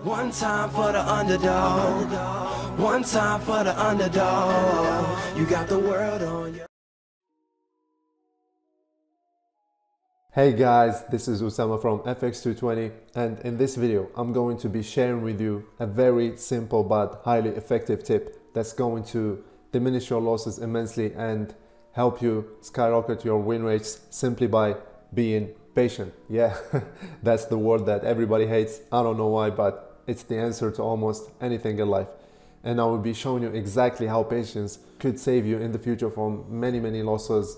One time for the underdog. One time for the underdog. You got the world on your... Hey guys, this is Oussama from FX220, and in this video I'm going to be sharing with you a very simple but highly effective tip that's going to diminish your losses immensely and help you skyrocket your win rates simply by being patient. Yeah, that's the word that everybody hates. I don't know why, but it's the answer to almost anything in life. And I will be showing you exactly how patience could save you in the future from many losses,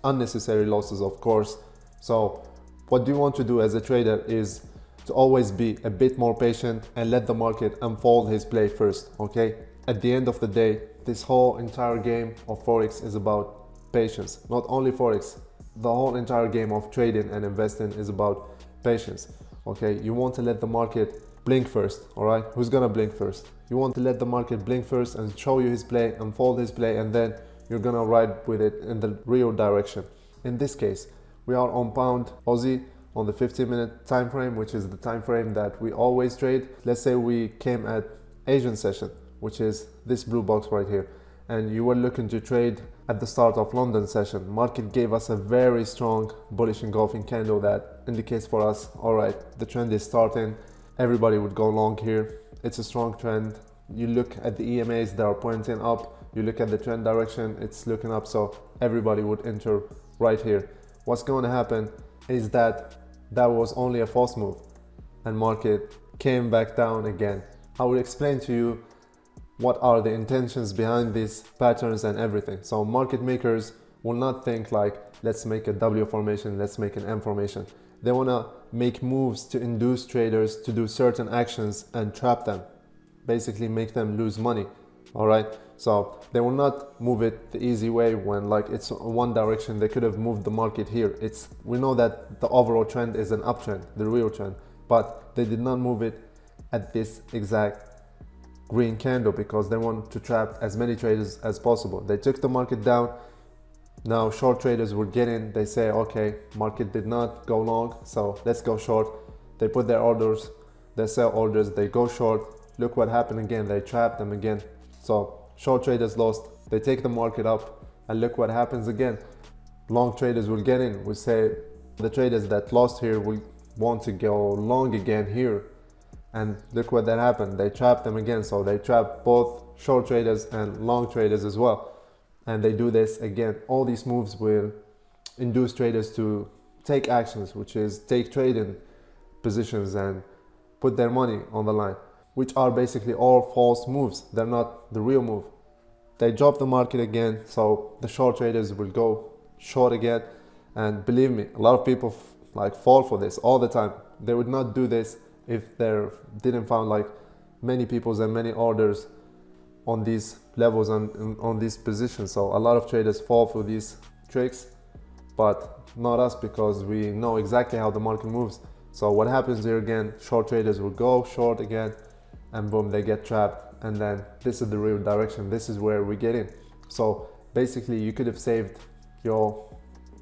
unnecessary losses of course. So what you want to do as a trader is to always be a bit more patient and let the market unfold his play first, okay? At the end of the day, this whole entire game of Forex is about patience. Not only Forex, the whole entire game of trading and investing is about patience, okay? You want to let the market blink first, all right? Who's gonna blink first? You want to let the market blink first and show you his play, unfold his play, and then you're gonna ride with it in the real direction. In this case, we are on pound Aussie on the 15-minute time frame, which is the time frame that we always trade. Let's say we came at Asian session, which is this blue box right here, and you were looking to trade at the start of London session. Market gave us a very strong bullish engulfing candle that indicates for us, all right, the trend is starting. Everybody would go long here. It's a strong trend. You look at the EMAs, they are pointing up. You look at the trend direction, it's looking up, so everybody would enter right here. What's going to happen is that was only a false move and market came back down again. I will explain to you what are the intentions behind these patterns and everything. So market makers will not think like, let's make a W formation, let's make an M formation. They want to make moves to induce traders to do certain actions and trap them, basically make them lose money. All right, so they will not move it the easy way when like it's one direction. They could have moved the market here. We know that the overall trend is an uptrend, the real trend, but they did not move it at this exact green candle because they want to trap as many traders as possible. They took the market down. Now short traders would get in. They say, okay, market did not go long, so let's go short. They put their orders, they sell orders, they go short. Look what happened again, they trapped them again. So short traders lost, they take the market up, and look what happens again. Long traders will get in. We say the traders that lost here will want to go long again here. And look what that happened, they trapped them again. So they trap both short traders and long traders as well. And they do this again. All these moves will induce traders to take actions, which is take trading positions and put their money on the line, which are basically all false moves. They're not the real move. They drop the market again, so the short traders will go short again. And believe me, a lot of people like fall for this all the time. They would not do this if they didn't find like many peoples and many orders on these levels and on these positions. So a lot of traders fall for these tricks, but not us, because we know exactly how the market moves. So what happens here again, short traders will go short again, and boom, they get trapped. And then this is the real direction. This is where we get in. So basically you could have saved your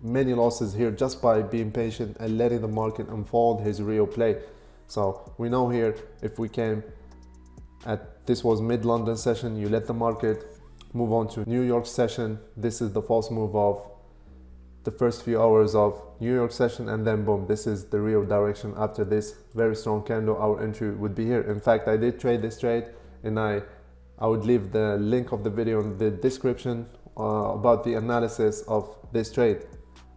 many losses here just by being patient and letting the market unfold his real play. So we know here, if we came at, this was mid-London session, you let the market move on to New York session. This is the false move of the first few hours of New York session, and then boom, this is the real direction. After this very strong candle, our entry would be here. In fact, I did trade this trade, and I would leave the link of the video in the description about the analysis of this trade.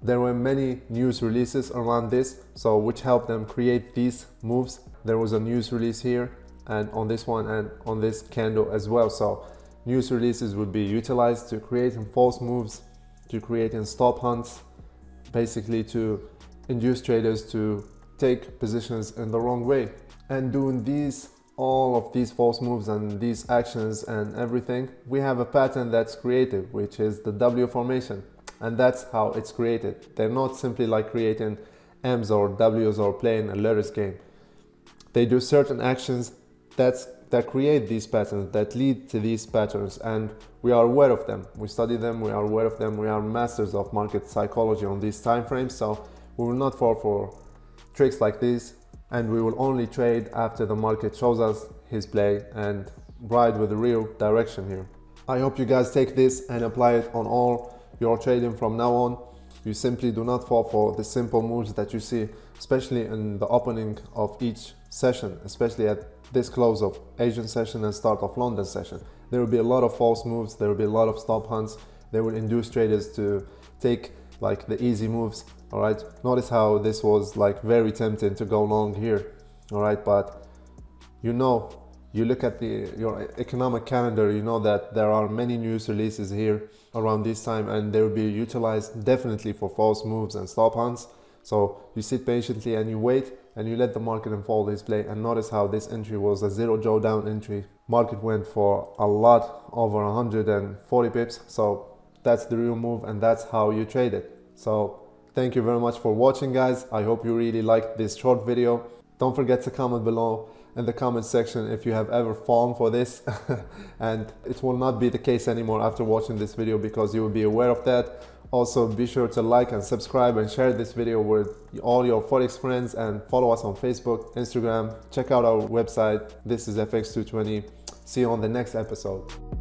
There were many news releases around this, so which helped them create these moves. There was a news release here and on this one and on this candle as well. So news releases would be utilized to create false moves, to create stop hunts, basically to induce traders to take positions in the wrong way. And doing all of these false moves and these actions and everything, we have a pattern that's created, which is the W formation. And that's how it's created. They're not simply like creating M's or W's or playing a letters game. They do certain actions that create these patterns, that lead to these patterns, and we are aware of them. We study them, we are aware of them, we are masters of market psychology on these time frames, so we will not fall for tricks like these. and we will only trade after the market shows us his play and ride with the real direction here. I hope you guys take this and apply it on all your trading from now on. You simply do not fall for the simple moves that you see, especially in the opening of each session, especially at this close of Asian session and start of London session. There will be a lot of false moves, there will be a lot of stop hunts. They will induce traders to take like the easy moves. All right, notice how this was like very tempting to go long here. All right, but you know, you look at your economic calendar, you know that there are many news releases here around this time, and they will be utilized definitely for false moves and stop hunts. So you sit patiently and you wait and you let the market unfold his play. And notice how this entry was a zero drawdown entry. Market went for a lot, over 140 pips. So that's the real move, and that's how you trade it. So thank you very much for watching, guys. I hope you really liked this short video. Don't forget to comment below in the comment section if you have ever fallen for this. And it will not be the case anymore after watching this video, because you will be aware of that. Also, be sure to like and subscribe and share this video with all your Forex friends, and follow us on Facebook, Instagram. Check out our website. This is FX220. See you on the next episode.